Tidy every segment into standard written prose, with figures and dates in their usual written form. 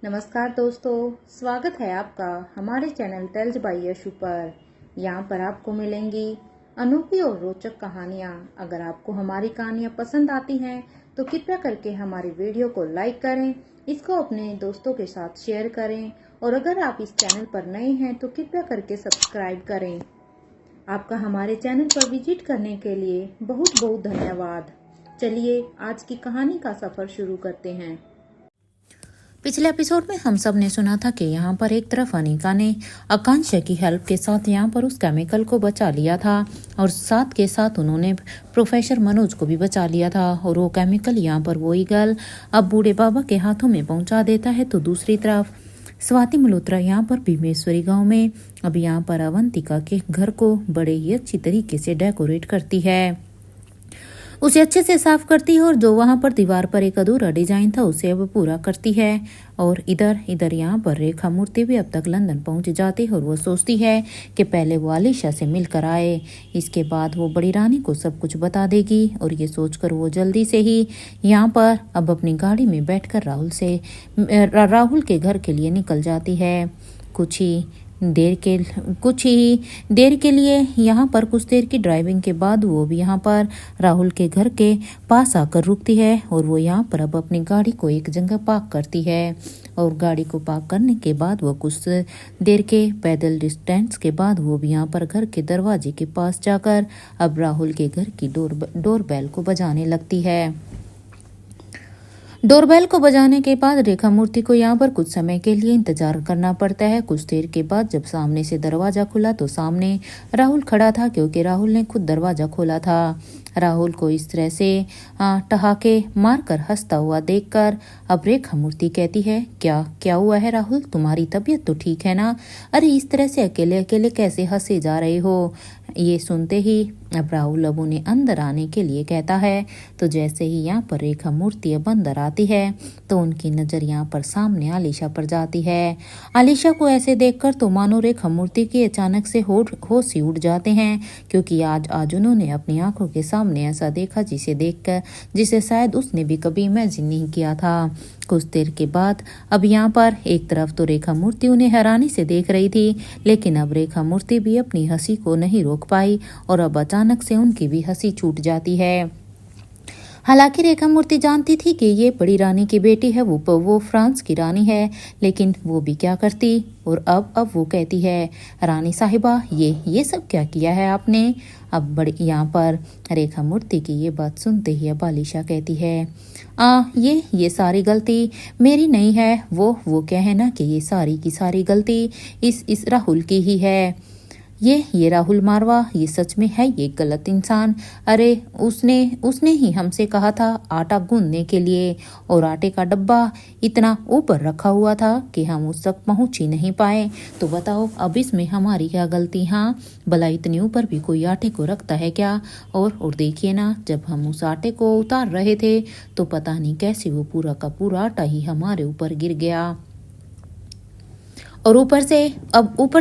नमस्कार दोस्तों, स्वागत है आपका हमारे चैनल टेल्स बाय यशु पर। यहाँ पर आपको मिलेंगी अनोखी और रोचक कहानियाँ। अगर आपको हमारी कहानियाँ पसंद आती हैं तो कृपया करके हमारी वीडियो को लाइक करें, इसको अपने दोस्तों के साथ शेयर करें और अगर आप इस चैनल पर नए हैं तो कृपया करके सब्सक्राइब करें। आपका हमारे चैनल पर विजिट करने के लिए बहुत बहुत धन्यवाद। चलिए आज की कहानी का सफ़र शुरू करते हैं। पिछले एपिसोड में हम सब ने सुना था कि यहाँ पर एक तरफ अनिका ने आकांक्षा की हेल्प के साथ यहाँ पर उस केमिकल को बचा लिया था और साथ के साथ उन्होंने प्रोफेसर मनोज को भी बचा लिया था और वो केमिकल यहाँ पर वो ईगल अब बूढ़े बाबा के हाथों में पहुँचा देता है। तो दूसरी तरफ स्वाति मल्होत्रा यहाँ पर भीमेश्वरी गांव में अब यहाँ पर अवंतिका के घर को बड़े ही अच्छी तरीके से डेकोरेट करती है, उसे अच्छे से साफ करती है और जो वहां पर दीवार पर एक अधूरा डिजाइन था उसे अब पूरा करती है। और इधर यहाँ पर रेखा मूर्ति भी अब तक लंदन पहुंच जाती है और वो सोचती है कि पहले वो आलिशा से मिलकर आए, इसके बाद वो बड़ी रानी को सब कुछ बता देगी। और ये सोचकर वो जल्दी से ही यहाँ पर अब अपनी गाड़ी में बैठकर राहुल के घर के लिए निकल जाती है। कुछ ही देर के लिए यहाँ पर कुछ देर की ड्राइविंग के बाद वो भी यहाँ पर राहुल के घर के पास आकर रुकती है और वो यहाँ पर अब अपनी गाड़ी को एक जगह पार्क करती है। और गाड़ी को पार्क करने के बाद वो कुछ देर के पैदल डिस्टेंस के बाद वो भी यहाँ पर घर के दरवाजे के पास जाकर अब राहुल के घर की डोरबेल को बजाने लगती है। डोरबेल को बजाने के बाद रेखा मूर्ति को यहाँ पर कुछ समय के लिए इंतजार करना पड़ता है। कुछ देर के बाद जब सामने से दरवाजा खुला तो सामने राहुल खड़ा था, क्योंकि राहुल ने खुद दरवाजा खोला था। राहुल को इस तरह से ठहाके मारकर हंसता हुआ देखकर अब रेखा मूर्ति कहती है, क्या हुआ है राहुल, तुम्हारी तबीयत तो ठीक है ना? अरे इस तरह से अकेले अकेले कैसे हंसे जा रहे हो? ये सुनते ही अब राहुल अब उन्हें अंदर आने के लिए कहता है। तो जैसे ही यहाँ पर रेखा मूर्ति अब अंदर आती है तो उनकी नज़र यहाँ पर सामने आलिशा पर जाती है। आलिशा को ऐसे देखकर तो मानो रेखा मूर्ति की अचानक से होश ही उड़ जाते हैं, क्योंकि आज उन्होंने अपनी आंखों के सामने ऐसा देखा जिसे शायद उसने भी कभी इमेजिन नहीं किया था। कुछ देर के बाद अब यहाँ पर एक तरफ तो रेखा मूर्ति उन्हें हैरानी से देख रही थी, लेकिन अब रेखा मूर्ति भी अपनी हंसी को नहीं रोक पाई और अब अचानक से उनकी भी हंसी छूट जाती है। हालांकि रेखा मूर्ति जानती थी कि ये बड़ी रानी की बेटी है, वो फ्रांस की रानी है, लेकिन वो भी क्या करती। और अब वो कहती है, रानी साहिबा ये सब क्या किया है आपने? अब बड़ी यहाँ पर रेखा मूर्ति की ये बात सुनते ही अब आलिशा कहती है, ये सारी गलती मेरी नहीं है। वो क्या है ना कि ये सारी की सारी गलती इस राहुल की ही है। ये राहुल मारवा ये सच में है ये गलत इंसान। अरे उसने ही हमसे कहा था आटा गूंदने के लिए, और आटे का डब्बा इतना ऊपर रखा हुआ था कि हम उस तक पहुंच ही नहीं पाए। तो बताओ अब इसमें हमारी क्या गलती? हाँ भला इतने ऊपर भी कोई आटे को रखता है क्या? और देखिए ना, जब हम उस आटे को उतार रहे थे तो पता नहीं कैसे वो पूरा का पूरा आटा ही हमारे ऊपर गिर गया। और ऊपर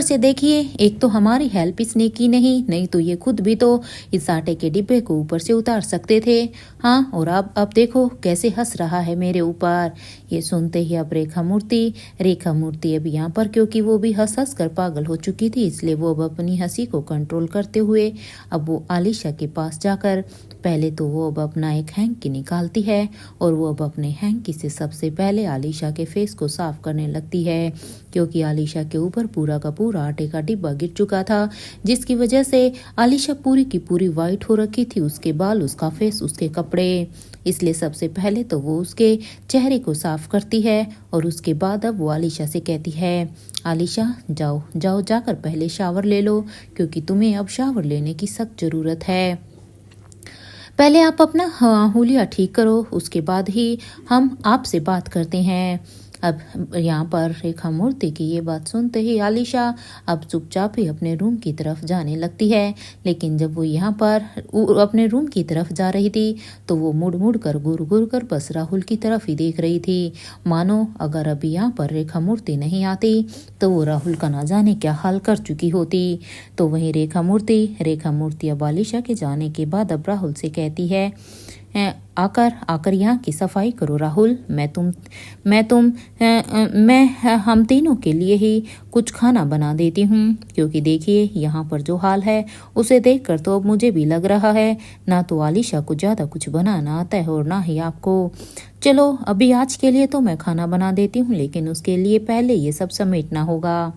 से देखिए, एक तो हमारी हेल्प इसने की नहीं तो ये खुद भी तो इस आटे के डिब्बे को ऊपर से उतार सकते थे। हाँ, और अब देखो कैसे हंस रहा है मेरे ऊपर। ये सुनते ही अब रेखा मूर्ति अब यहाँ पर, क्योंकि वो भी हंस कर पागल हो चुकी थी, इसलिए वो अब अपनी हंसी को कंट्रोल करते हुए अब वो आलिशा के पास जाकर पहले तो वो अब अपना एक हैंकी निकालती है और वो अब अपने हैंकी से सबसे पहले आलिशा के फेस को साफ करने लगती है, क्योंकि आलिशा के ऊपर पूरा का पूरा आटे का डिब्बा गिर चुका था, जिसकी वजह से आलिशा पूरी की पूरी वाइट हो रखी थी, उसके बाल, उसका फेस, उसके कपड़े। इसलिए सबसे पहले तो वो उसके चेहरे को साफ करती है और उसके बाद अब वो आलिशा से कहती है, आलिशा जाओ जाकर पहले शावर ले लो, क्योंकि तुम्हें अब शावर लेने की सख्त ज़रूरत है। पहले आप अपना हुलिया ठीक करो, उसके बाद ही हम आपसे बात करते हैं। अब यहाँ पर रेखा मूर्ति की ये बात सुनते ही आलिशा अब चुपचाप ही अपने रूम की तरफ जाने लगती है। लेकिन जब वो यहाँ पर अपने रूम की तरफ जा रही थी तो वो मुड़ कर घूर कर बस राहुल की तरफ ही देख रही थी, मानो अगर अभी यहाँ पर रेखा मूर्ति नहीं आती तो वो राहुल का ना जाने क्या हाल कर चुकी होती। तो वहीं रेखा मूर्ति अब आलिशा के जाने के बाद अब राहुल से कहती है आकर आकर यहाँ की सफाई करो राहुल। हम तीनों के लिए ही कुछ खाना बना देती हूँ, क्योंकि देखिए यहाँ पर जो हाल है उसे देखकर तो अब मुझे भी लग रहा है ना तो आलिशा को ज़्यादा कुछ बनाना आता है और ना ही आपको। चलो अभी आज के लिए तो मैं खाना बना देती हूँ, लेकिन उसके लिए पहले ये सब समेटना होगा।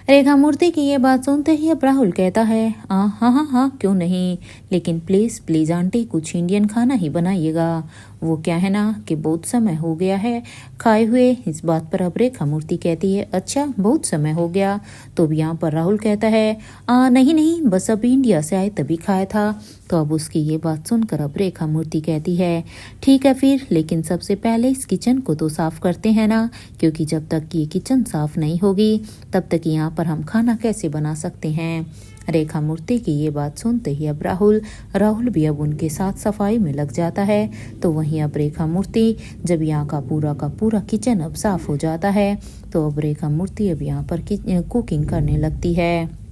रेखा मूर्ति की ये बात सुनते ही अब राहुल कहता है हाँ हाँ हाँ क्यों नहीं, लेकिन प्लीज़ प्लीज़ आंटी कुछ इंडियन खाना ही बनाइएगा। वो क्या है ना कि बहुत समय हो गया है खाए हुए। इस बात पर अब रेखा मूर्ति कहती है अच्छा बहुत समय हो गया। तो अब यहाँ पर राहुल कहता है नहीं नहीं बस अभी इंडिया से आए तभी खाया था। तो अब उसकी ये बात सुनकर अब रेखा मूर्ति कहती है ठीक है फिर, लेकिन सबसे पहले इस किचन को तो साफ करते हैं ना, क्योंकि जब तक ये किचन साफ नहीं होगी तब तक यहाँ पर हम खाना कैसे बना सकते हैं। रेखा मूर्ति की ये बात सुनते ही अब राहुल भी अब उनके साथ सफाई में लग जाता है। तो वहीं अब रेखा मूर्ति जब यहाँ का पूरा किचन अब साफ हो जाता है तो अब रेखा मूर्ति अब यहाँ पर कुकिंग करने लगती है।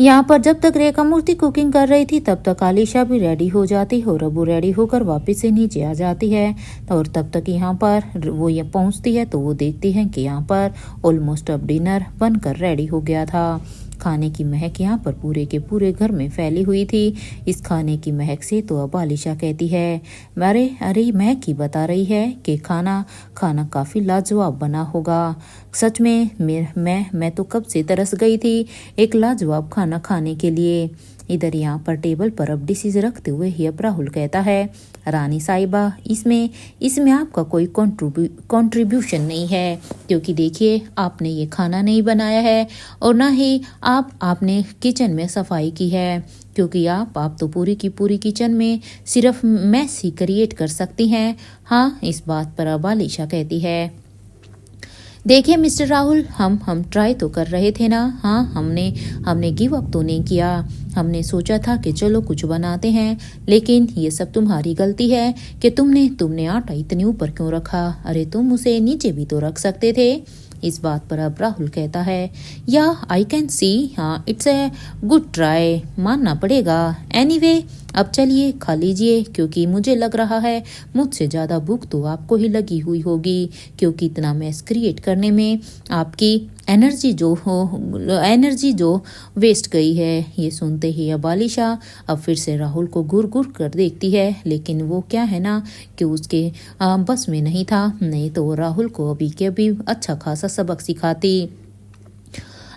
यहाँ पर जब तक रेखा मूर्ति कुकिंग कर रही थी तब तक आलिशा भी रेडी हो जाती है और अब वो रेडी होकर वापस से नीचे आ जाती है। और तब तक यहाँ पर वो ये पहुँचती है तो वो देखती है कि यहाँ पर ऑलमोस्ट अब डिनर बनकर रेडी हो गया था। खाने की महक यहाँ पर पूरे के पूरे घर में फैली हुई थी। इस खाने की महक से तो अब आलिशा कहती है अरे महक ही बता रही है कि खाना काफ़ी लाजवाब बना होगा। सच में मैं तो कब से तरस गई थी एक लाजवाब खाना खाने के लिए। इधर यहाँ पर टेबल पर अब डिशेज रखते हुए ही अब राहुल कहता है रानी साहिबा इसमें आपका कोई कंट्रीब्यूशन नहीं है, क्योंकि देखिए आपने ये खाना नहीं बनाया है और ना ही आपने किचन में सफाई की है, क्योंकि आप तो पूरी की पूरी किचन में सिर्फ मैस ही क्रिएट कर सकती हैं। हाँ इस बात पर अब आलिशा कहती है देखिए मिस्टर राहुल हम ट्राई तो कर रहे थे ना। हाँ हमने गिव अप तो नहीं किया। हमने सोचा था कि चलो कुछ बनाते हैं, लेकिन ये सब तुम्हारी गलती है कि तुमने आटा इतने ऊपर क्यों रखा। अरे तुम उसे नीचे भी तो रख सकते थे। इस बात पर अब राहुल कहता है या आई कैन सी हाँ इट्स ए गुड ट्राई, मानना पड़ेगा। एनीवे अब चलिए खा लीजिए, क्योंकि मुझे लग रहा है मुझसे ज़्यादा भूख तो आपको ही लगी हुई होगी, क्योंकि इतना मैस क्रिएट करने में आपकी एनर्जी जो वेस्ट गई है। ये सुनते ही अब आलिशा अब फिर से राहुल को घूर कर देखती है, लेकिन वो क्या है ना कि उसके बस में नहीं था, नहीं तो वो राहुल को अभी के अभी अच्छा खासा सबक सिखाती।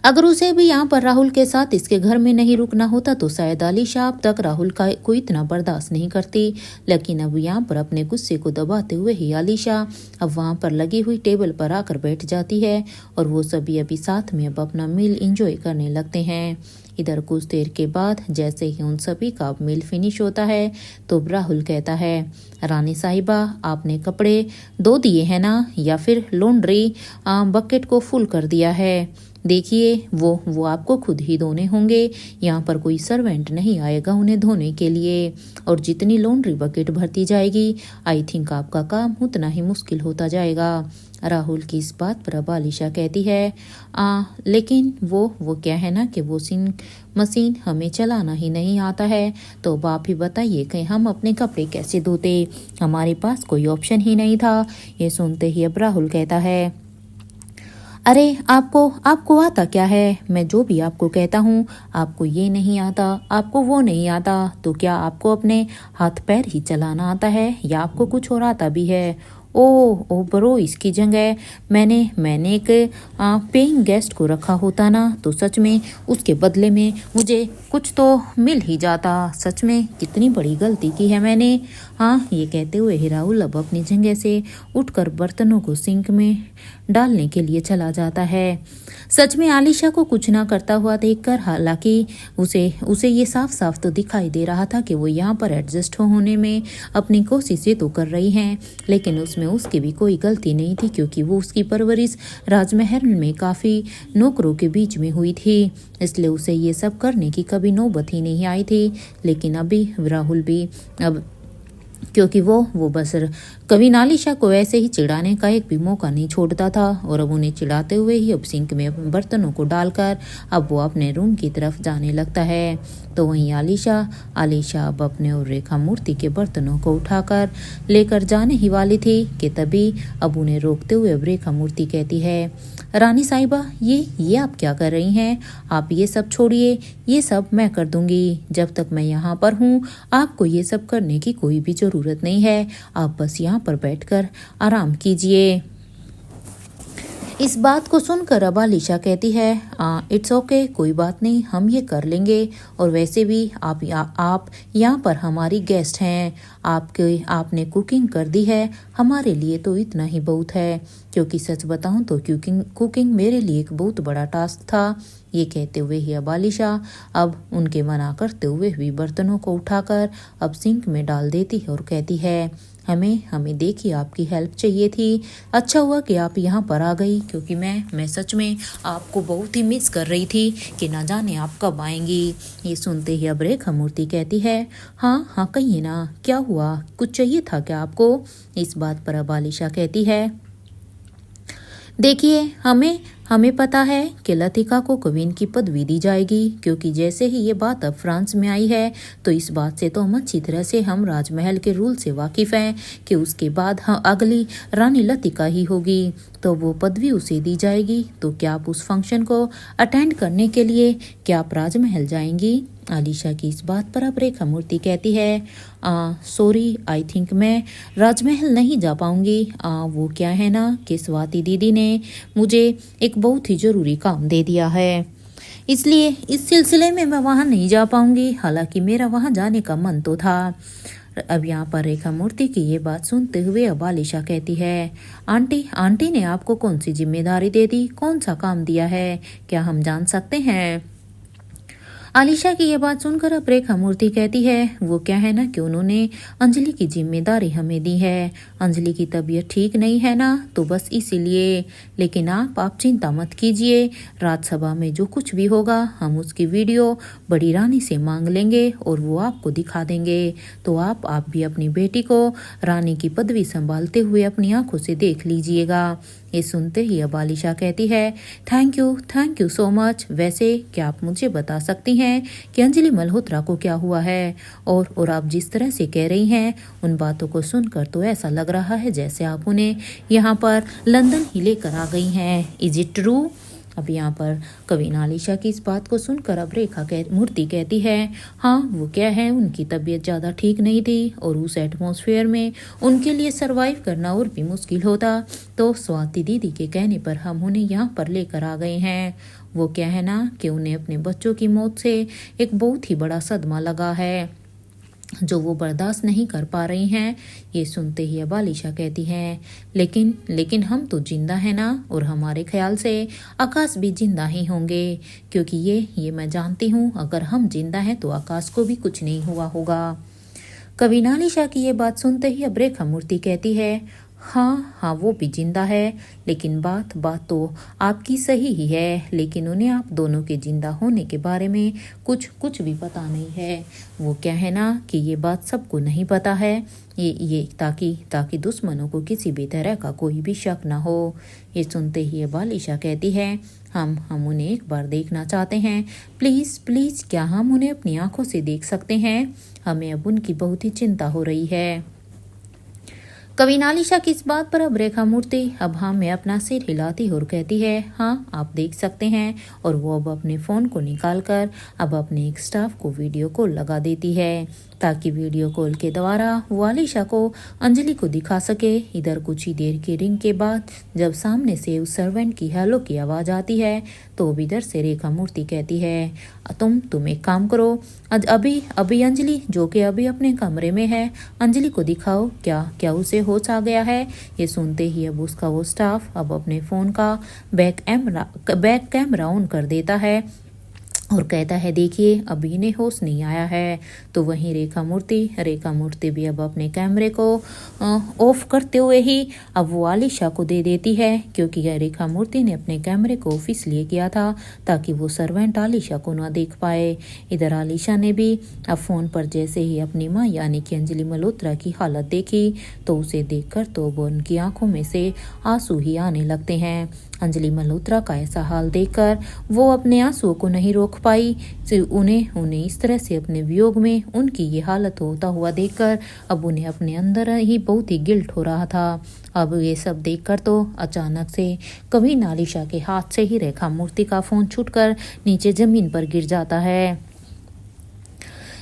अगर उसे भी यहाँ पर राहुल के साथ इसके घर में नहीं रुकना होता तो शायद आलिशा अब तक राहुल का को इतना बर्दाश्त नहीं करती। लेकिन अब यहाँ पर अपने गुस्से को दबाते हुए ही आलिशा अब वहाँ पर लगी हुई टेबल पर आकर बैठ जाती है और वो सभी अभी साथ में अब अपना मील एंजॉय करने लगते हैं। इधर कुछ देर के बाद जैसे ही उन सभी का मील फिनिश होता है तो राहुल कहता है रानी साहिबा आपने कपड़े धो दिए हैं ना, या फिर लॉन्ड्री बकेट को फुल कर दिया है। देखिए वो आपको खुद ही धोने होंगे, यहाँ पर कोई सर्वेंट नहीं आएगा उन्हें धोने के लिए। और जितनी लॉन्ड्री बकेट भरती जाएगी आई थिंक आपका काम उतना ही मुश्किल होता जाएगा। राहुल की इस बात पर अब आलिशा कहती है लेकिन वो क्या है ना कि वो मशीन हमें चलाना ही नहीं आता है, तो अब आप ही बताइए कि हम अपने कपड़े कैसे धोते, हमारे पास कोई ऑप्शन ही नहीं था। ये सुनते ही अब राहुल कहता है अरे आपको आता क्या है, मैं जो भी आपको कहता हूँ आपको ये नहीं आता, आपको वो नहीं आता, तो क्या आपको अपने हाथ पैर ही चलाना आता है या आपको कुछ और आता भी है। ओ ब्रो इसकी जगह मैंने एक पेइंग गेस्ट को रखा होता ना तो सच में उसके बदले में मुझे कुछ तो मिल ही जाता। सच में कितनी बड़ी गलती की है मैंने। हाँ ये कहते हुए ही राहुल अब अपनी जगह से उठकर बर्तनों को सिंक में डालने के लिए चला जाता है। सच में आलिशा को कुछ ना करता हुआ देखकर हालांकि उसे ये साफ साफ तो दिखाई दे रहा था कि वो यहाँ पर एडजस्ट होने में अपनी कोशिशें तो कर रही हैं, लेकिन उसमें उसकी भी कोई गलती नहीं थी, क्योंकि वो उसकी परवरिश राजमहल में काफ़ी नौकरों के बीच में हुई थी, इसलिए उसे ये सब करने की कभी नौबत ही नहीं आई थी। लेकिन अभी राहुल भी अब क्योंकि वो बस कविन आलिशा को ऐसे ही चिढ़ाने का एक भी मौका नहीं छोड़ता था। और अब उन्हें चिढ़ाते हुए ही अब सिंक में बर्तनों को डालकर अब वो अपने रूम की तरफ जाने लगता है। तो वहीं आलिशा अब अपने और रेखा मूर्ति के बर्तनों को उठाकर लेकर जाने ही वाली थी कि तभी अब उन्हें रोकते हुए अब रेखा मूर्ति कहती है, रानी साहिबा ये आप क्या कर रही हैं? आप ये सब छोड़िए, ये सब मैं कर दूंगी। जब तक मैं यहाँ पर हूँ आपको ये सब करने की कोई भी ज़रूरत नहीं है। आप बस यहाँ पर बैठकर आराम कीजिए। इस बात को सुनकर अब आलिशा कहती है, इट्स ओके, कोई बात नहीं, हम ये कर लेंगे। और वैसे भी आप यहाँ पर हमारी गेस्ट हैं। आपने कुकिंग कर दी है, हमारे लिए तो इतना ही बहुत है। क्योंकि सच बताऊं तो कुकिंग मेरे लिए एक बहुत बड़ा टास्क था। ये कहते हुए ही अब आलिशा अब उनके मना करते हुए भी बर्तनों को उठाकर अब सिंक में डाल देती है और कहती है, हमें देखिए आपकी हेल्प चाहिए थी। अच्छा हुआ कि आप यहाँ पर आ गई, क्योंकि मैं सच में आपको बहुत ही मिस कर रही थी कि ना जाने आप कब आएंगी। ये सुनते ही अब रेखा मूर्ति कहती है, हाँ कहिए ना, क्या हुआ, कुछ चाहिए था क्या आपको? इस बात पर अब आलिशा कहती है, देखिए हमें पता है कि लतिका को कवीन की पदवी दी जाएगी, क्योंकि जैसे ही ये बात अब फ्रांस में आई है तो इस बात से तो हम अच्छी तरह से हम राजमहल के रूल से वाकिफ़ हैं कि उसके बाद अगली रानी लतिका ही होगी, तो वो पदवी उसे दी जाएगी। तो क्या आप उस फंक्शन को अटेंड करने के लिए क्या आप राजमहल जाएंगी? आलिशा की इस बात पर अब रेखा मूर्ति कहती है, सॉरी, आई थिंक मैं राजमहल नहीं जा पाऊंगी। वो क्या है ना कि स्वाति दीदी ने मुझे एक बहुत ही ज़रूरी काम दे दिया है, इसलिए इस सिलसिले में मैं वहाँ नहीं जा पाऊंगी। हालांकि मेरा वहाँ जाने का मन तो था। अब यहाँ पर रेखा मूर्ति की ये बात सुनते हुए अब आलिशा कहती है, आंटी ने आपको कौन सी जिम्मेदारी दे दी, कौन सा काम दिया है, क्या हम जान सकते हैं? आलिशा की ये बात सुनकर अब रेखा मूर्ति कहती है, वो क्या है ना कि उन्होंने अंजलि की जिम्मेदारी हमें दी है। अंजलि की तबीयत ठीक नहीं है ना, तो बस इसीलिए। लेकिन आप चिंता मत कीजिए, राज्यसभा में जो कुछ भी होगा हम उसकी वीडियो बड़ी रानी से मांग लेंगे और वो आपको दिखा देंगे। तो आप भी अपनी बेटी को रानी की पदवी संभालते हुए अपनी आंखों से देख लीजिएगा। ये सुनते ही अब आलिशा कहती है, थैंक यू सो मच। वैसे क्या आप मुझे बता सकती हैं कि अंजलि मल्होत्रा को क्या हुआ है? और आप जिस तरह से कह रही हैं उन बातों को सुनकर तो ऐसा लग रहा है जैसे आप उन्हें यहाँ पर लंदन ही लेकर आ गई हैं। Is it true? अब यहाँ पर कवीन आलिशा की इस बात को सुनकर अब रेखा मूर्ति कहती है, हाँ वो क्या है, उनकी तबीयत ज़्यादा ठीक नहीं थी और उस एटमॉस्फेयर में उनके लिए सरवाइव करना और भी मुश्किल होता। तो स्वाति दीदी के कहने पर हम उन्हें यहाँ पर लेकर आ गए हैं। वो क्या है ना कि उन्हें अपने बच्चों की मौत से एक बहुत ही बड़ा सदमा लगा है जो वो बर्दाश्त नहीं कर पा रही हैं। ये सुनते ही अब आलिशा कहती हैं, लेकिन हम तो जिंदा है ना, और हमारे ख्याल से आकाश भी जिंदा ही होंगे, क्योंकि ये मैं जानती हूँ अगर हम जिंदा हैं तो आकाश को भी कुछ नहीं हुआ होगा। कवीन आलिशा की ये बात सुनते ही अब रेखा मूर्ति कहती है, हाँ वो भी जिंदा है, लेकिन बात तो आपकी सही ही है, लेकिन उन्हें आप दोनों के जिंदा होने के बारे में कुछ भी पता नहीं है। वो क्या है ना कि ये बात सबको नहीं पता है, ये ताकि दुश्मनों को किसी भी तरह का कोई भी शक ना हो। ये सुनते ही अब आलिशा कहती है, हम उन्हें एक बार देखना चाहते हैं, प्लीज़ क्या हम उन्हें अपनी आंखों से देख सकते हैं? हमें अब उनकी बहुत ही चिंता हो रही है। कवीन आलिशा की इस बात पर अब रेखा मूर्ति अब में अपना सिर हिलाती और कहती है, हाँ आप देख सकते हैं। और वो अब अपने फ़ोन को निकालकर अब अपने एक स्टाफ को वीडियो कॉल लगा देती है, ताकि वीडियो कॉल के द्वारा वो आलिशा को अंजलि को दिखा सके। इधर कुछ ही देर की रिंग के बाद जब सामने से उस सर्वेंट की हेलो की आवाज़ आती है तो अब इधर से रेखा मूर्ति कहती है, तुम एक काम करो, अभी अंजलि जो कि अभी अपने कमरे में है, अंजलि को दिखाओ क्या उसे होश आ गया है। ये सुनते ही अब उसका वो स्टाफ अब अपने फ़ोन का बैक कैमरा ऑन कर देता है और कहता है देखिए अब इन्हें होश नहीं आया है। तो वहीं रेखा मूर्ति भी अब अपने कैमरे को ऑफ करते हुए ही अब वो आलिशा को दे देती है, क्योंकि यह रेखा मूर्ति ने अपने कैमरे को ऑफ इसलिए किया था ताकि वो सर्वेंट आलिशा को ना देख पाए। इधर आलिशा ने भी अब फोन पर जैसे ही अपनी माँ यानी कि अंजलि मल्होत्रा की हालत देखी तो उसे देखकर तो वो उनकी आंखों में से आंसू ही आने लगते हैं। अंजलि मल्होत्रा का ऐसा हाल देखकर वो अपने आंसुओं को नहीं रोक पाई। उन्हें इस तरह से अपने वियोग में उनकी ये हालत होता हुआ देखकर अब उन्हें अपने अंदर ही बहुत ही गिल्ट हो रहा था। अब ये सब देखकर तो अचानक से कभी आलिशा के हाथ से ही रेखा मूर्ति का फोन छूटकर नीचे जमीन पर गिर जाता है।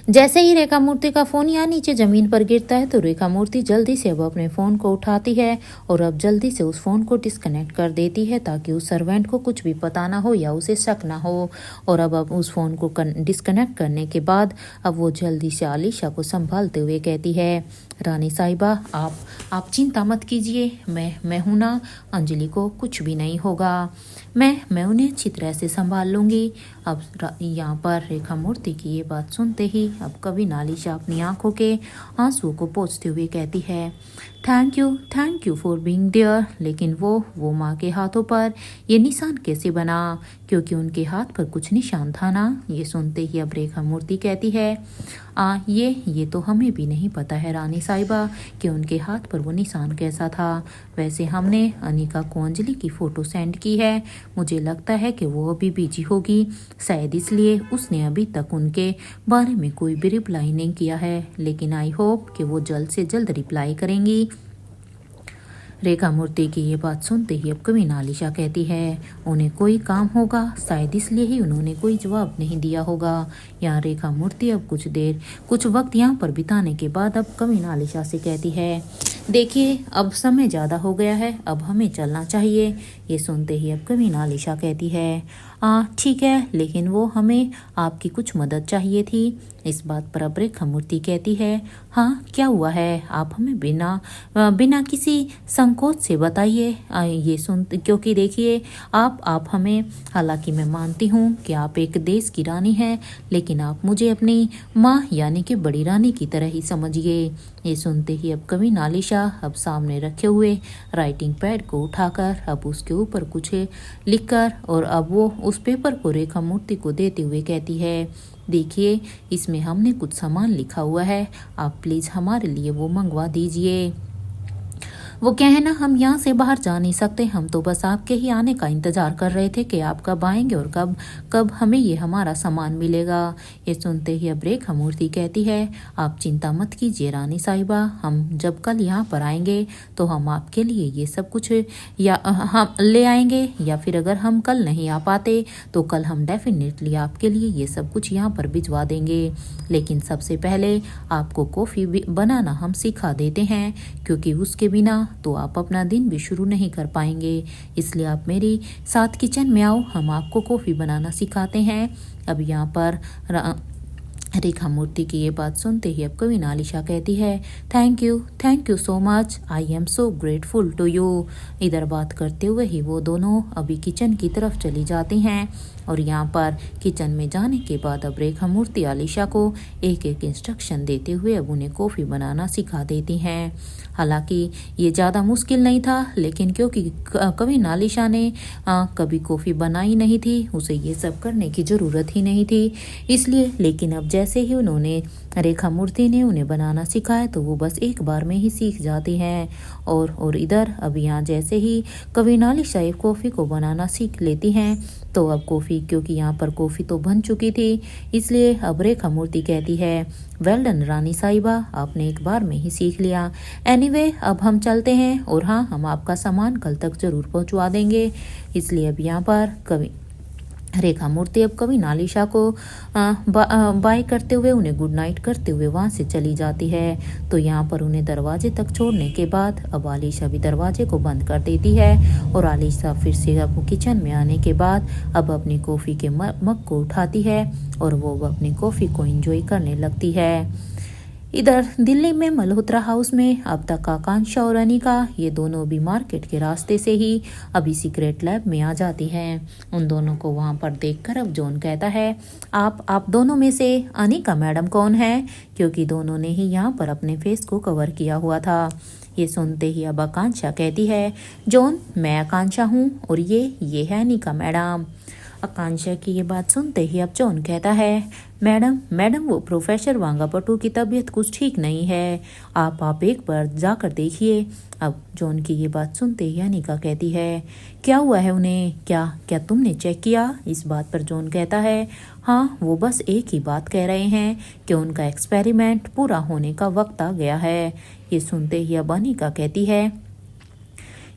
जैसे ही रेखा मूर्ति का फोन यहाँ नीचे जमीन पर गिरता है तो रेखा मूर्ति जल्दी से अब अपने फ़ोन को उठाती है और अब जल्दी से उस फ़ोन को डिस्कनेक्ट कर देती है ताकि उस सर्वेंट को कुछ भी पता ना हो या उसे शक ना हो। और अब उस फ़ोन को डिस्कनेक्ट करने के बाद अब वो जल्दी से आलिशा को संभालते हुए कहती है, रानी साहिबा आप चिंता मत कीजिए, मैं हूँ ना, अंजलि को कुछ भी नहीं होगा, मैं उन्हें अच्छी तरह से संभाल लूँगी। अब यहाँ पर रेखा मूर्ति की ये बात सुनते ही अब कभी आलिशा अपनी आंखों के आंसुओं को पोंछते हुए कहती है, thank you for being there. लेकिन वो माँ के हाथों पर ये निशान कैसे बना, क्योंकि उनके हाथ पर कुछ निशान था ना। ये सुनते ही अब रेखा मूर्ति कहती है, ये तो हमें भी नहीं पता है रानी साहिबा कि उनके हाथ पर वो निशान कैसा था। वैसे हमने अनिका को अंजलि की फ़ोटो सेंड की है, मुझे लगता है कि वो अभी बिजी होगी, शायद इसलिए उसने अभी तक उनके बारे में कोई भी रिप्लाई नहीं किया है, लेकिन आई होप कि वो जल्द से जल्द रिप्लाई करेंगी। रेखा मूर्ति की ये बात सुनते ही अब कभी आलिशा कहती है, उन्हें कोई काम होगा, शायद इसलिए ही उन्होंने कोई जवाब नहीं दिया होगा। यहाँ रेखा मूर्ति अब कुछ वक्त यहाँ पर बिताने के बाद अब कभी आलिशा से कहती है, देखिए अब समय ज़्यादा हो गया है, अब हमें चलना चाहिए। ये सुनते ही अब कभी आलिशा कहती है, ठीक है, लेकिन वो हमें आपकी कुछ मदद चाहिए थी। इस बात पर अब रेखा मूर्ति कहती है, हाँ क्या हुआ है, आप हमें बिना किसी संकोच से बताइए। ये क्योंकि देखिए आप हमें, हालांकि मैं मानती हूँ कि आप एक देश की रानी हैं, लेकिन आप मुझे अपनी माँ यानी कि बड़ी रानी की तरह ही समझिए। ये सुनते ही अब कभी आलिशा अब सामने रखे हुए राइटिंग पैड को उठाकर अब उसके ऊपर कुछ लिखकर और अब वो उस पेपर को रेखा मूर्ति को देते हुए कहती है, देखिए इसमें हमने कुछ सामान लिखा हुआ है, आप प्लीज़ हमारे लिए वो मंगवा दीजिए। वो क्या है ना, हम यहाँ से बाहर जा नहीं सकते, हम तो बस आपके ही आने का इंतज़ार कर रहे थे कि आप कब आएंगे और कब हमें ये हमारा सामान मिलेगा। ये सुनते ही अब रेखा मूर्ति कहती है, आप चिंता मत कीजिए रानी साहिबा, हम जब कल यहाँ पर आएंगे तो हम आपके लिए ये सब कुछ या हम ले आएंगे, या फिर अगर हम कल नहीं आ पाते तो कल हम डेफिनेटली आपके लिए ये सब कुछ यहाँ पर भिजवा देंगे। लेकिन सबसे पहले आपको कॉफ़ी बनाना हम सिखा देते हैं, क्योंकि उसके बिना तो आप अपना दिन भी शुरू नहीं कर पाएंगे, इसलिए आप मेरे साथ किचन में आओ, हम आपको कॉफ़ी बनाना सिखाते हैं। अब यहाँ पर रेखा मूर्ति की ये बात सुनते ही अब कभी आलिशा कहती है, thank you so much, I am so grateful to you. इधर बात करते हुए ही वो दोनों अभी किचन की तरफ चली जाती हैं और यहाँ पर किचन में जाने के बाद अब रेखा मूर्ति आलिशा को एक एक इंस्ट्रक्शन देते हुए अब उन्हें कॉफ़ी बनाना सिखा देती हैं। हालांकि ये ज़्यादा मुश्किल नहीं था, लेकिन क्योंकि कभी आलिशा ने कभी कॉफ़ी बनाई नहीं थी, उसे ये सब करने की ज़रूरत ही नहीं थी, इसलिए। लेकिन अब जैसे ही उन्होंने रेखा मूर्ति ने उन्हें बनाना सिखाया तो वो बस एक बार में ही सीख जाती हैं। और इधर अब यहाँ जैसे ही कभी आलिशा एक कॉफ़ी को बनाना सीख लेती हैं तो अब कॉफ़ी, क्योंकि यहाँ पर कॉफ़ी तो बन चुकी थी, इसलिए अब रेखा मूर्ति कहती है, वेल डन रानी साहिबा, आपने एक बार में ही सीख लिया। एनीवे अब हम चलते हैं, और हाँ हम आपका सामान कल तक ज़रूर पहुँचवा देंगे। इसलिए अब यहाँ पर कभी रेखा मूर्ति अब कभी आलिशा को बाय करते हुए उन्हें गुड नाइट करते हुए वहाँ से चली जाती है। तो यहाँ पर उन्हें दरवाजे तक छोड़ने के बाद अब आलिशा भी दरवाजे को बंद कर देती है और आलिशा फिर से अब किचन में आने के बाद अब अपनी कॉफ़ी के मग को उठाती है और वो अपनी कॉफ़ी को एंजॉय करने लगती है। इधर दिल्ली में मल्होत्रा हाउस में अब तक आकांक्षा और अनिका ये दोनों भी मार्केट के रास्ते से ही अभी सीक्रेट लैब में आ जाती हैं। उन दोनों को वहां पर देखकर अब जॉन कहता है, आप दोनों में से अनिका मैडम कौन है, क्योंकि दोनों ने ही यहाँ पर अपने फेस को कवर किया हुआ था। ये सुनते ही अब आकांक्षा कहती है, जॉन मैं आकांक्षा हूँ और ये है अनिका मैडम। आकांक्षा की ये बात सुनते ही अब जॉन कहता है, मैडम वो प्रोफेसर वांगापटू की तबीयत कुछ ठीक नहीं है, आप एक बार जाकर देखिए। अब जॉन की ये बात सुनते ही अनिका कहती है, क्या हुआ है उन्हें, क्या तुमने चेक किया? इस बात पर जॉन कहता है, हाँ वो बस एक ही बात कह रहे हैं कि उनका एक्सपेरिमेंट पूरा होने का वक्त आ गया है। ये सुनते ही अब अनिका कहती है,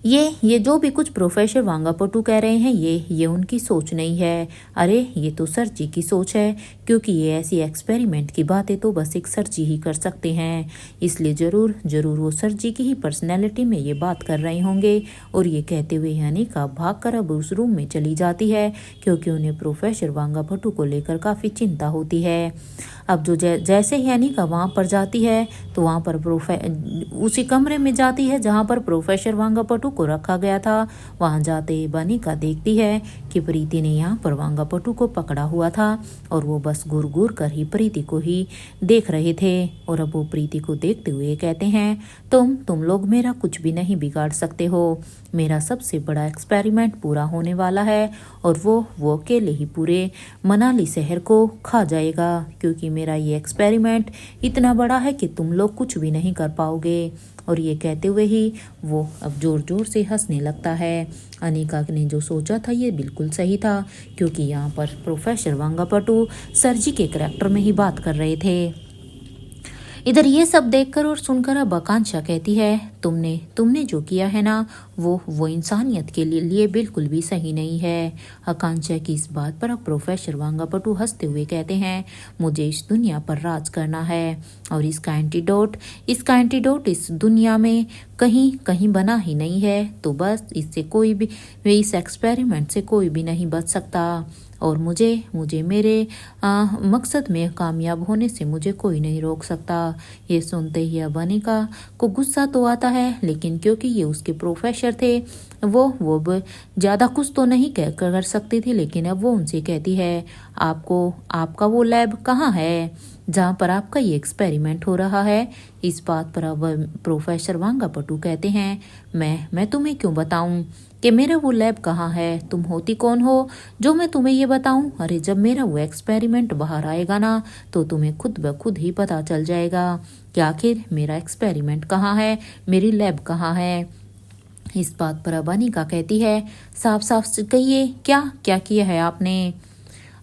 ये जो भी कुछ प्रोफेसर वांगापटू कह रहे हैं ये उनकी सोच नहीं है। अरे ये तो सर जी की सोच है, क्योंकि ये ऐसी एक्सपेरिमेंट की बातें तो बस एक सर जी ही कर सकते हैं। इसलिए जरूर वो सर जी की ही पर्सनैलिटी में ये बात कर रहे होंगे। और ये कहते हुए अनिका भागकर अब उस रूम में चली जाती है, क्योंकि उन्हें प्रोफेसर वांगापटू को लेकर काफ़ी चिंता होती है। अब जो जैसे ही अनिका वहाँ पर जाती है तो वहाँ पर उसी कमरे में जाती है जहाँ पर प्रोफेसर वांगापटू को रखा गया था। वहाँ जाते ही अनिका देखती है कि प्रीति ने यहाँ पर वांगापटू को पकड़ा हुआ था और वो बस घूर कर ही प्रीति को ही देख रहे थे। और अब वो प्रीति को देखते हुए कहते हैं, तुम लोग मेरा कुछ भी नहीं बिगाड़ सकते हो। मेरा सबसे बड़ा एक्सपेरिमेंट पूरा होने वाला है और वो अकेले ही पूरे मनाली शहर को खा जाएगा, क्योंकि मेरा ये एक्सपेरिमेंट इतना बड़ा है कि तुम लोग कुछ भी नहीं कर पाओगे। और ये कहते हुए ही वो अब जोर से हंसने लगता है। अनिका ने जो सोचा था ये बिल्कुल सही था, क्योंकि यहाँ पर प्रोफेसर वांगापटू सर जी के करैक्टर में ही बात कर रहे थे। इधर ये सब देखकर और सुनकर अब आकांक्षा कहती है, तुमने जो किया है ना वो इंसानियत के लिए बिल्कुल भी सही नहीं है। आकांक्षा की इस बात पर अब प्रोफेसर वांगापटू हंसते हुए कहते हैं, मुझे इस दुनिया पर राज करना है और इसका एंटीडोट इस दुनिया में कहीं बना ही नहीं है। तो बस इससे कोई भी इस एक्सपेरिमेंट से कोई भी नहीं बच सकता और मुझे मेरे मकसद में कामयाब होने से मुझे कोई नहीं रोक सकता। ये सुनते ही अब अनिका को गुस्सा तो आता है, लेकिन क्योंकि ये उसके प्रोफेसर थे वो ज़्यादा कुछ तो नहीं कर सकती थी। लेकिन अब वो उनसे कहती है, आपका वो लैब कहाँ है जहाँ पर आपका ये एक्सपेरिमेंट हो रहा है? इस बात पर अब प्रोफेसर वांगापटू कहते हैं, मैं तुम्हें क्यों बताऊं कि मेरा वो लैब कहाँ है? तुम होती कौन हो जो मैं तुम्हें ये बताऊं? अरे जब मेरा वो एक्सपेरिमेंट बाहर आएगा ना तो तुम्हें खुद ब खुद ही पता चल जाएगा कि आखिर मेरा एक्सपेरिमेंट कहाँ है, मेरी लैब कहाँ है। इस बात पर अब अनिका कहती है, साफ कहिए क्या किया है आपने?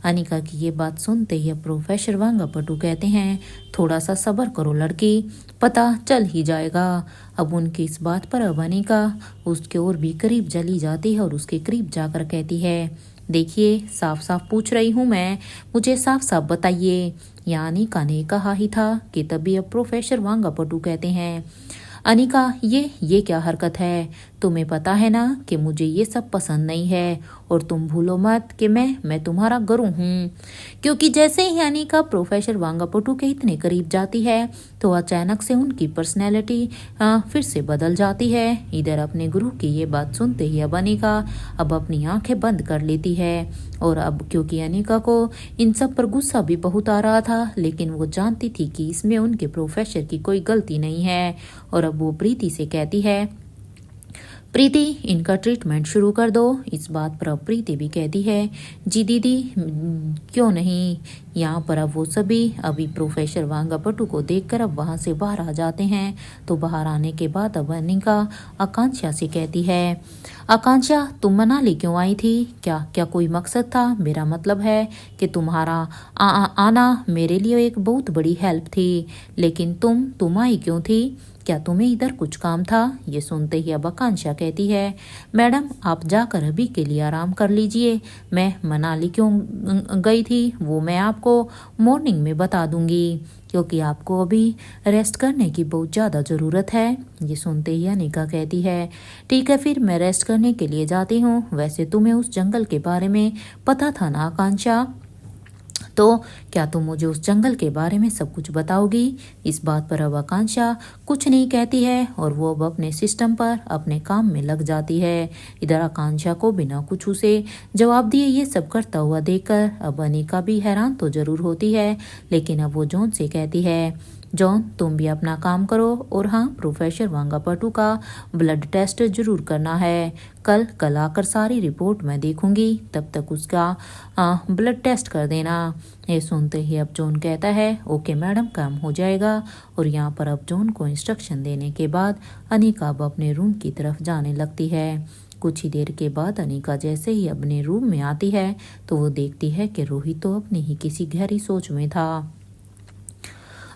अनिका की ये बात सुनते ही प्रोफेसर वांगापटू कहते हैं, थोड़ा सा सब्र करो लड़की, पता चल ही जाएगा। अब उनकी इस बात पर अब अनिका उसके और भी करीब चली जाती है और उसके करीब जाकर कहती है, देखिए साफ पूछ रही हूँ मैं, मुझे साफ बताइए। या अनिका ने कहा ही था कि तभी अब प्रोफेसर वांगापटू कहते हैं, अनिका ये क्या हरकत है? तुम्हें पता है ना कि मुझे ये सब पसंद नहीं है और तुम भूलो मत कि मैं तुम्हारा गुरु हूँ। क्योंकि जैसे ही अनिका प्रोफेसर वांगापटू के इतने करीब जाती है तो अचानक से उनकी पर्सनैलिटी फिर से बदल जाती है। इधर अपने गुरु की ये बात सुनते ही अब अनिका अब अपनी आंखें बंद कर लेती है। और अब क्योंकि अनिका को इन सब पर गुस्सा भी बहुत आ रहा था, लेकिन वो जानती थी कि इसमें उनके प्रोफेसर की कोई गलती नहीं है। और अब वो प्रीति से कहती है, प्रीति इनका ट्रीटमेंट शुरू कर दो। इस बात पर अब प्रीति भी कहती है, जी दीदी क्यों नहीं। यहाँ पर अब वो सभी अभी प्रोफेसर वांगापटू को देखकर अब वहाँ से बाहर आ जाते हैं। तो बाहर आने के बाद अब अनिका आकांक्षा से कहती है, आकांक्षा तुम मनाली क्यों आई थी? क्या कोई मकसद था? मेरा मतलब है कि तुम्हारा आना मेरे लिए एक बहुत बड़ी हेल्प थी, लेकिन तुम आई क्यों थी? क्या तुम्हें इधर कुछ काम था? ये सुनते ही अब आकांक्षा कहती है, मैडम आप जाकर अभी के लिए आराम कर लीजिए, मैं मनाली क्यों गई थी वो मैं आपको मॉर्निंग में बता दूंगी, क्योंकि आपको अभी रेस्ट करने की बहुत ज़्यादा ज़रूरत है। ये सुनते ही अनिका कहती है, ठीक है फिर मैं रेस्ट करने के लिए जाती हूँ। वैसे तुम्हें उस जंगल के बारे में पता था ना आकांक्षा? तो क्या तुम मुझे उस जंगल के बारे में सब कुछ बताओगी? इस बात पर अब आकांक्षा कुछ नहीं कहती है और वो अब अपने सिस्टम पर अपने काम में लग जाती है। इधर आकांक्षा को बिना कुछ उसे जवाब दिए ये सब करता हुआ देखकर अब अनिका भी हैरान तो जरूर होती है, लेकिन अब वो जॉन से कहती है, जॉन तुम भी अपना काम करो और हाँ, प्रोफेसर वांगापटू का ब्लड टेस्ट जरूर करना है। कल आकर सारी रिपोर्ट मैं देखूंगी, तब तक उसका ब्लड टेस्ट कर देना। ये सुनते ही अब जॉन कहता है, ओके मैडम, काम हो जाएगा। और यहाँ पर अब जॉन को इंस्ट्रक्शन देने के बाद अनिका अब अपने रूम की तरफ जाने लगती है। कुछ ही देर के बाद अनिका जैसे ही अपने रूम में आती है तो वो देखती है कि रोहित तो अपनी ही किसी गहरी सोच में था।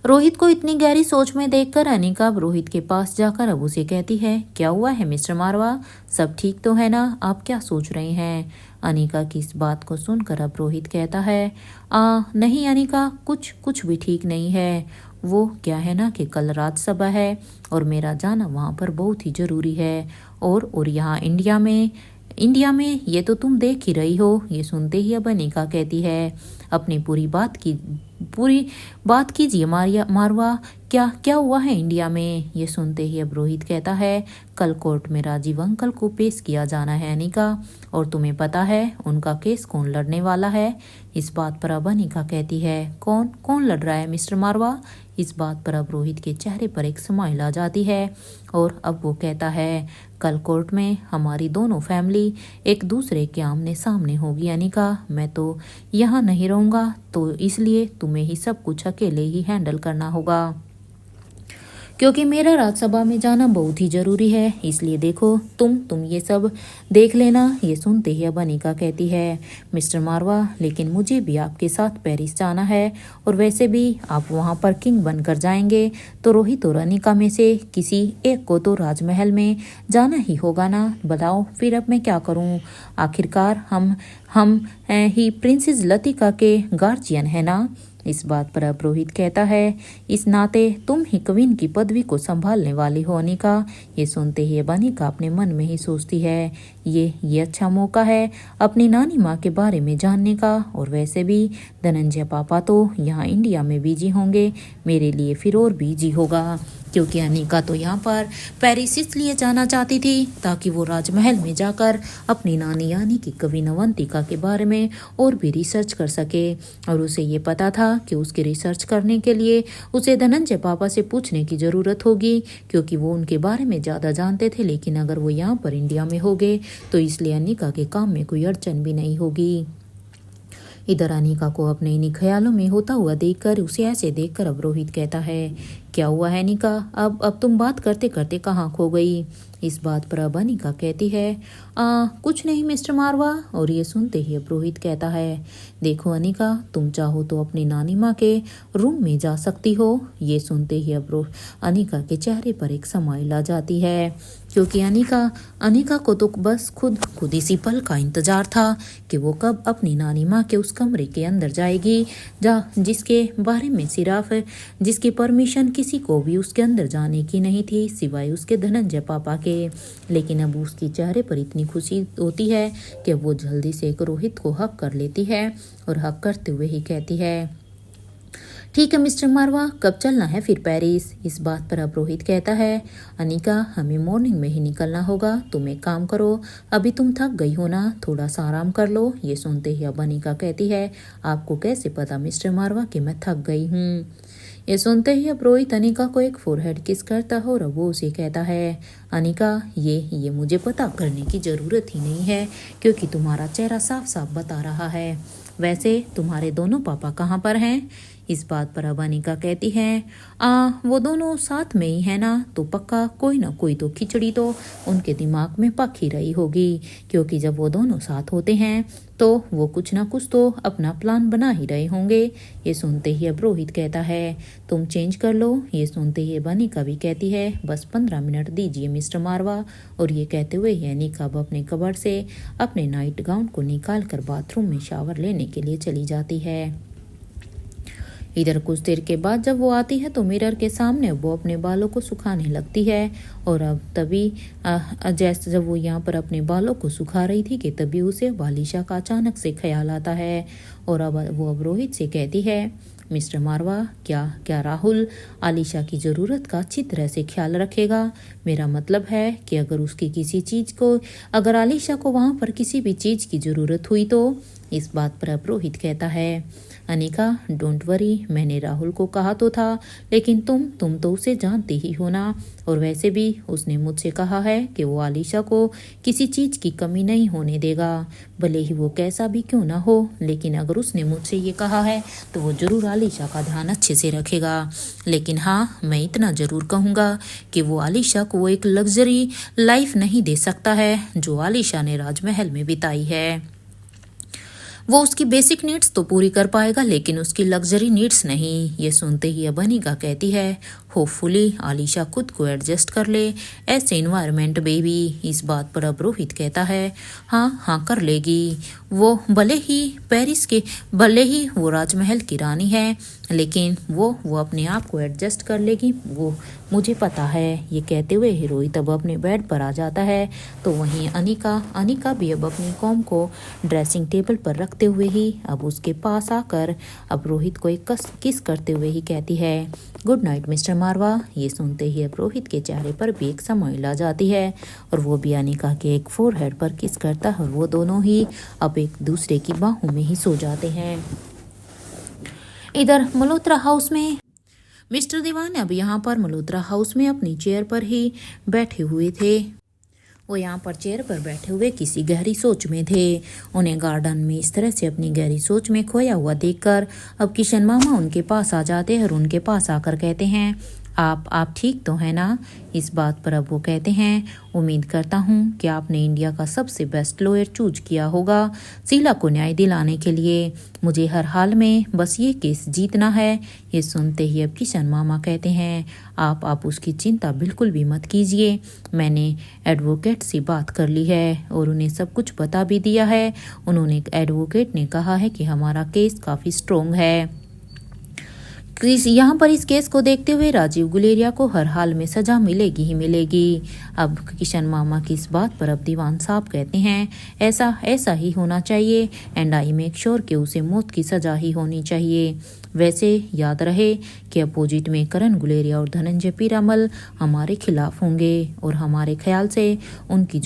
रोहित को इतनी गहरी सोच में देखकर अनिका अब रोहित के पास जाकर अब उसे कहती है, क्या हुआ है मिस्टर मारवा, सब ठीक तो है ना, आप क्या सोच रहे हैं? अनिका की इस बात को सुनकर अब रोहित कहता है, नहीं अनिका, कुछ भी ठीक नहीं है। वो क्या है ना कि कल राज्य सभा है और मेरा जाना वहाँ पर बहुत ही ज़रूरी है। और यहाँ इंडिया में ये तो तुम देख ही रही हो। ये सुनते ही अब अनिका कहती है, अपनी पूरी बात कीजिए मारवा, क्या हुआ है इंडिया में? ये सुनते ही अब रोहित कहता है, कल कोर्ट में राजीव अंकल को पेश किया जाना है अनिका, और तुम्हें पता है उनका केस कौन लड़ने वाला है? इस बात पर अब अनिका कहती है, कौन लड़ रहा है मिस्टर मारवा? इस बात पर अब रोहित के चेहरे पर एक स्माइल आ जाती है और अब वो कहता है, कल कोर्ट में हमारी दोनों फैमिली एक दूसरे के आमने सामने होगी अनिका। मैं तो यहाँ नहीं रहूँगा, तो इसलिए तुम्हें ही सब कुछ अकेले ही हैंडल करना होगा, क्योंकि मेरा राज्यसभा में जाना बहुत ही ज़रूरी है। इसलिए देखो तुम ये सब देख लेना। ये सुनते ही अब अनिका कहती है, मिस्टर मारवा, लेकिन मुझे भी आपके साथ पेरिस जाना है, और वैसे भी आप वहाँ पर किंग बनकर जाएंगे, तो रोहित और अनिका में से किसी एक को तो राजमहल में जाना ही होगा ना। बताओ फिर अब मैं क्या करूँ? आखिरकार हम ही प्रिंसेस लतिका के गार्जियन है ना। इस बात पर अब रोहित कहता है, इस नाते तुम ही क्वीन की पदवी को संभालने वाली हो अनिका। ये सुनते ही अब अनिका अपने मन में ही सोचती है, ये अच्छा मौका है अपनी नानी माँ के बारे में जानने का, और वैसे भी धनंजय पापा तो यहाँ इंडिया में बिजी होंगे, मेरे लिए फिर और बिजी होगा, क्योंकि अनिका तो यहाँ पर पेरिस इसलिए जाना चाहती थी ताकि वो राजमहल में जाकर अपनी नानी यानी कि क्वीन अवंतिका के बारे में और भी रिसर्च कर सके। और उसे ये पता था कि उसके रिसर्च करने के लिए उसे धनंजय पापा से पूछने की ज़रूरत होगी, क्योंकि वो उनके बारे में ज़्यादा जानते थे। लेकिन अगर वो यहाँ पर इंडिया में हो गए तो इसलिए अनिका के काम में कोई अड़चन भी नहीं होगी। इधर अनिका को अपने इन्हीं ख्यालों में होता हुआ देखकर उसे ऐसे देखकर अब रोहित कहता है, क्या हुआ है अनिका, अब तुम बात करते करते कहाँ खो गई? इस बात पर अब अनिका कहती है, कुछ नहीं मिस्टर मारवा। और ये सुनते ही अब रोहित कहता है, देखो अनिका, तुम चाहो तो अपनी नानी माँ के रूम में जा सकती हो। ये सुनते ही अब अनिका के चेहरे पर एक स्माइल आ जाती है, क्योंकि अनिका को तो बस खुद इसी पल का इंतजार था कि वो कब अपनी नानी माँ के उस कमरे के अंदर जाएगी जिसके बारे में सिर्फ जिसकी परमिशन किसी को भी उसके अंदर जाने की नहीं थी सिवाय उसके धनंजय पापा के। लेकिन अब उसके चेहरे पर इतनी खुशी होती है कि वो जल्दी से एक रोहित को हक कर लेती है और हक करते हुए ही कहती है, ठीक है मिस्टर मारवा, कब चलना है फिर पेरिस? इस बात पर अब रोहित कहता है, अनिका, हमें मॉर्निंग में ही निकलना होगा, तुम एक काम करो, अभी तुम थक गई हो ना, थोड़ा सा आराम कर लो। ये सुनते ही अब अनिका कहती है, आपको कैसे पता मिस्टर मारवा कि मैं थक गई हूँ? ये सुनते ही अब रोहित अनिका को एक फोरहेड किस करता है और अब वो उसे कहता है, अनिका, ये मुझे पता करने की ज़रूरत ही नहीं है, क्योंकि तुम्हारा चेहरा साफ साफ बता रहा है। वैसे तुम्हारे दोनों पापा कहाँ पर हैं? इस बात पर अब अनिका कहती है, वो दोनों साथ में ही है ना, तो पक्का कोई ना कोई तो खिचड़ी तो उनके दिमाग में पक ही रही होगी, क्योंकि जब वो दोनों साथ होते हैं तो वो कुछ ना कुछ तो अपना प्लान बना ही रहे होंगे। ये सुनते ही अब रोहित कहता है, तुम चेंज कर लो। ये सुनते ही अब अनिका भी कहती है, बस 15 मिनट दीजिए मिस्टर मारवा। और ये कहते हुए ही अनिका अब अपने कबर्ड से अपने नाइट गाउन को निकाल कर बाथरूम में शावर लेने के लिए चली जाती है। इधर कुछ देर के बाद जब वो आती है तो मिरर के सामने वो अपने बालों को सुखाने लगती है। और अब तभी जैसे जब वो यहाँ पर अपने बालों को सुखा रही थी कि तभी उसे आलिशा का अचानक से ख्याल आता है। और अब रोहित से कहती है, मिस्टर मारवा, क्या राहुल आलिशा की ज़रूरत का अच्छी तरह से ख्याल रखेगा? मेरा मतलब है कि अगर आलिशा को वहाँ पर किसी भी चीज़ की ज़रूरत हुई तो। इस बात पर अब रोहित कहता है, अनिका डोंट वरी, मैंने राहुल को कहा तो था, लेकिन तुम तो उसे जानती ही हो ना। और वैसे भी उसने मुझसे कहा है कि वो आलिशा को किसी चीज़ की कमी नहीं होने देगा, भले ही वो कैसा भी क्यों ना हो। लेकिन अगर उसने मुझसे ये कहा है तो वो ज़रूर आलिशा का ध्यान अच्छे से रखेगा। लेकिन हाँ, मैं इतना ज़रूर कहूँगा कि वो आलिशा को वो एक लग्जरी लाइफ नहीं दे सकता है जो आलिशा ने राजमहल में बिताई है। वो उसकी बेसिक नीड्स तो पूरी कर पाएगा, लेकिन उसकी लग्जरी नीड्स नहीं। ये सुनते ही अब अनिका कहती है, होपफुली आलिशा खुद को एडजस्ट कर ले ऐसे इन्वायरमेंट बेबी। इस बात पर अब रोहित कहता है, हाँ कर लेगी। वो भले ही वो राजमहल की रानी है, लेकिन वो अपने आप को एडजस्ट कर लेगी, वो मुझे पता है। ये कहते हुए ही रोहित अब अपने बेड पर आ जाता है। तो वहीं अनिका भी अब अपनी कॉम को ड्रेसिंग टेबल पर रखते हुए ही अब उसके पास आकर अब रोहित को एक किस करते हुए ही कहती है, गुड नाइट मिस्टर मारवा। ये सुनते ही अब रोहित के चेहरे पर भी एक स्माइल आ जाती है और वो भी अनिका के एक फोरहेड पर किस करता है और वो दोनों ही अब एक दूसरे की बाहों में ही सो जाते हैं। इधर मल्होत्रा हाउस में मिस्टर दीवान अब यहाँ पर मल्होत्रा हाउस में अपनी चेयर पर ही बैठे हुए थे। वो यहाँ पर चेयर पर बैठे हुए किसी गहरी सोच में थे। उन्हें गार्डन में इस तरह से अपनी गहरी सोच में खोया हुआ देखकर अब किशन मामा उनके पास आ जाते हैं और उनके पास आकर कहते हैं, आप ठीक तो हैं ना? इस बात पर अब वो कहते हैं, उम्मीद करता हूँ कि आपने इंडिया का सबसे बेस्ट लॉयर चूज किया होगा शीला को न्याय दिलाने के लिए। मुझे हर हाल में बस ये केस जीतना है। ये सुनते ही अब किशन मामा कहते हैं, आप उसकी चिंता बिल्कुल भी मत कीजिए। मैंने एडवोकेट से बात कर ली है और उन्हें सब कुछ बता भी दिया है। एडवोकेट ने कहा है कि हमारा केस काफ़ी स्ट्रोंग है। यहाँ पर इस केस को देखते हुए राजीव गुलेरिया को हर हाल में सजा मिलेगी ही मिलेगी। अब किशन मामा की इस बात पर अब दीवान साहब कहते हैं, ऐसा ही होना चाहिए एंड आई मेक श्योर कि उसे मौत की सजा ही होनी चाहिए। वैसे याद रहे कि अपोजिट में करण गुलेरिया और धनंजय पीरामल हमारे खिलाफ होंगे और हमारे ख्याल से उनकी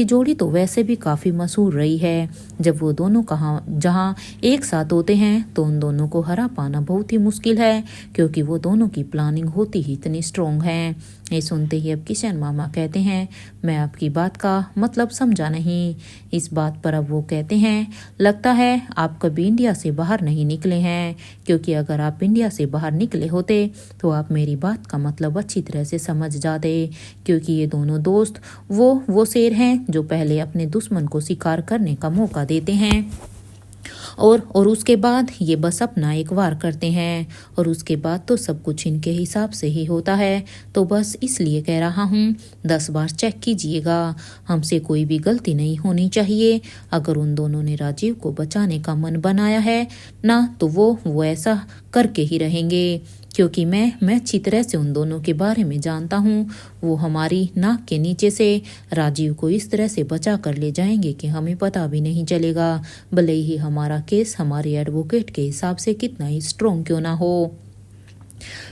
जोड़ी तो वैसे भी काफ़ी मशहूर रही है। जब वो दोनों जहाँ एक साथ होते हैं तो उन दोनों को हरा पाना बहुत ही मुश्किल है, क्योंकि वो दोनों की प्लानिंग होती ही इतनी स्ट्रॉन्ग है। ये सुनते ही अब किशन मामा कहते हैं, मैं आपकी बात का मतलब समझा नहीं। इस बात पर अब वो कहते हैं, लगता है आप कभी इंडिया से बाहर नहीं निकले हैं, क्योंकि अगर आप इंडिया से बाहर निकले होते तो आप मेरी बात का मतलब अच्छी तरह से समझ जाते। क्योंकि ये दोनों दोस्त वो शेर हैं जो पहले अपने दुश्मन को शिकार करने का मौका देते हैं और उसके बाद ये बस अपना एक वार करते हैं और उसके बाद तो सब कुछ इनके हिसाब से ही होता है। तो बस इसलिए कह रहा हूँ, 10 बार चेक कीजिएगा, हमसे कोई भी गलती नहीं होनी चाहिए। अगर उन दोनों ने राजीव को बचाने का मन बनाया है ना, तो वो ऐसा करके ही रहेंगे, क्योंकि मैं अच्छी तरह से उन दोनों के बारे में जानता हूँ। वो हमारी नाक के नीचे से राजीव को इस तरह से बचा कर ले जाएंगे कि हमें पता भी नहीं चलेगा, भले ही हमारा केस हमारे एडवोकेट के हिसाब से कितना ही स्ट्रॉन्ग क्यों ना हो।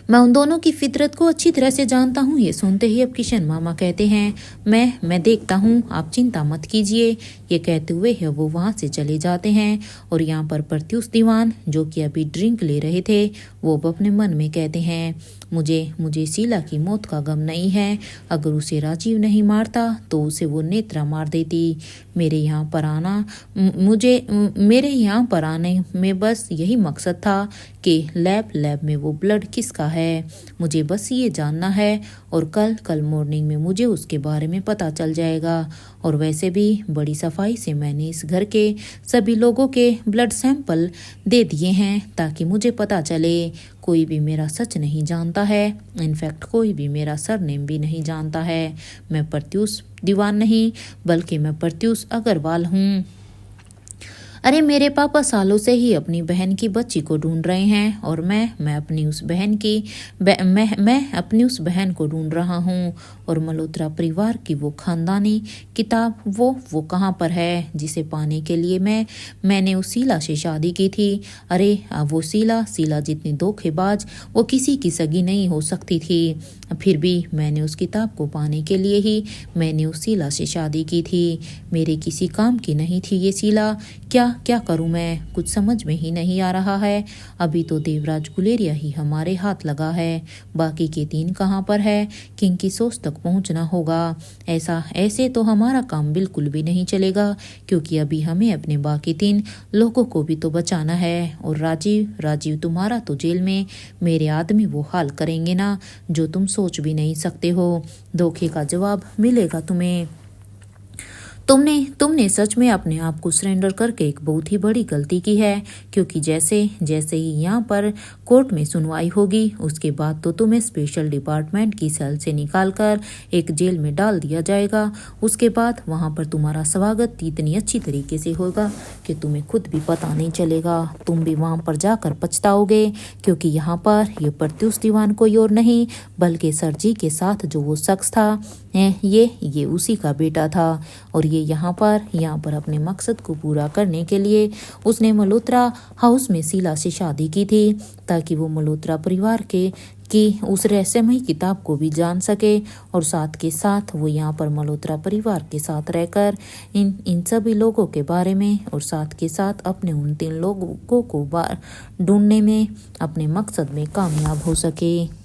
मैं उन दोनों की फितरत को अच्छी तरह से जानता हूँ। ये सुनते ही अब किशन मामा कहते हैं, मैं देखता हूँ, आप चिंता मत कीजिए। ये कहते हुए है वो वहाँ से चले जाते हैं और यहाँ पर प्रत्युष दीवान जो कि अभी ड्रिंक ले रहे थे, वो अपने मन में कहते हैं, मुझे शीला की मौत का गम नहीं है। अगर उसे राजीव नहीं मारता तो उसे वो नेत्रा मार देती। मेरे यहाँ पर आने में बस यही मकसद था कि लैब में वो ब्लड किसका है, मुझे बस ये जानना है और कल मॉर्निंग में मुझे उसके बारे में पता चल जाएगा। और वैसे भी बड़ी सफाई से मैंने इस घर के सभी लोगों के ब्लड सैंपल दे दिए हैं ताकि मुझे पता चले। कोई भी मेरा सच नहीं जानता है, इनफैक्ट कोई भी मेरा सरनेम भी नहीं जानता है। मैं प्रत्युष दीवान नहीं बल्कि मैं प्रत्युष अग्रवाल हूँ। अरे मेरे पापा सालों से ही अपनी बहन की बच्ची को ढूंढ रहे हैं और मैं अपनी उस बहन की मैं अपनी उस बहन को ढूंढ रहा हूँ। और मल्होत्रा परिवार की वो खानदानी किताब वो कहाँ पर है जिसे पाने के लिए मैंने उस शीला से शादी की थी। अरे वो शीला जितनी धोखेबाज वो किसी की सगी नहीं हो सकती थी। फिर भी मैंने उस किताब को पाने के लिए ही मैंने उस शीला से शादी की थी। मेरे किसी काम की नहीं थी ये शीला। क्या करूं मैं, कुछ समझ में ही नहीं आ रहा है। अभी तो देवराज गुलेरिया ही हमारे हाथ लगा है, बाकी के 3 कहाँ पर है। किंग की सोच तक पहुंचना होगा। ऐसे तो हमारा काम बिल्कुल भी नहीं चलेगा, क्योंकि अभी हमें अपने बाकी 3 लोगों को भी तो बचाना है। और राजीव तुम्हारा तो जेल में मेरे आदमी वो हाल करेंगे ना जो तुम सोच भी नहीं सकते हो। धोखे का जवाब मिलेगा तुम्हें। तुमने सच में अपने आप को सरेंडर करके एक बहुत ही बड़ी गलती की है, क्योंकि जैसे ही यहाँ पर कोर्ट में सुनवाई होगी उसके बाद तो तुम्हें स्पेशल डिपार्टमेंट की सेल से निकालकर एक जेल में डाल दिया जाएगा। उसके बाद वहाँ पर तुम्हारा स्वागत इतनी अच्छी तरीके से होगा कि तुम्हें खुद भी पता नहीं चलेगा। तुम भी वहाँ पर जाकर पछताओगे, क्योंकि यहाँ पर ये प्रत्युष दीवान कोई और नहीं बल्कि सर जी के साथ जो वो शख्स था ये उसी का बेटा था। और ये यहाँ पर अपने मकसद को पूरा करने के लिए उसने मल्होत्रा हाउस में शीला से शादी की थी, ताकि वो मल्होत्रा परिवार की उस रहस्यमयी किताब को भी जान सके। और साथ के साथ वो यहाँ पर मल्होत्रा परिवार के साथ रहकर इन सभी लोगों के बारे में और साथ के साथ अपने उन 3 लोगों को ढूंढने में अपने मकसद में कामयाब हो सके।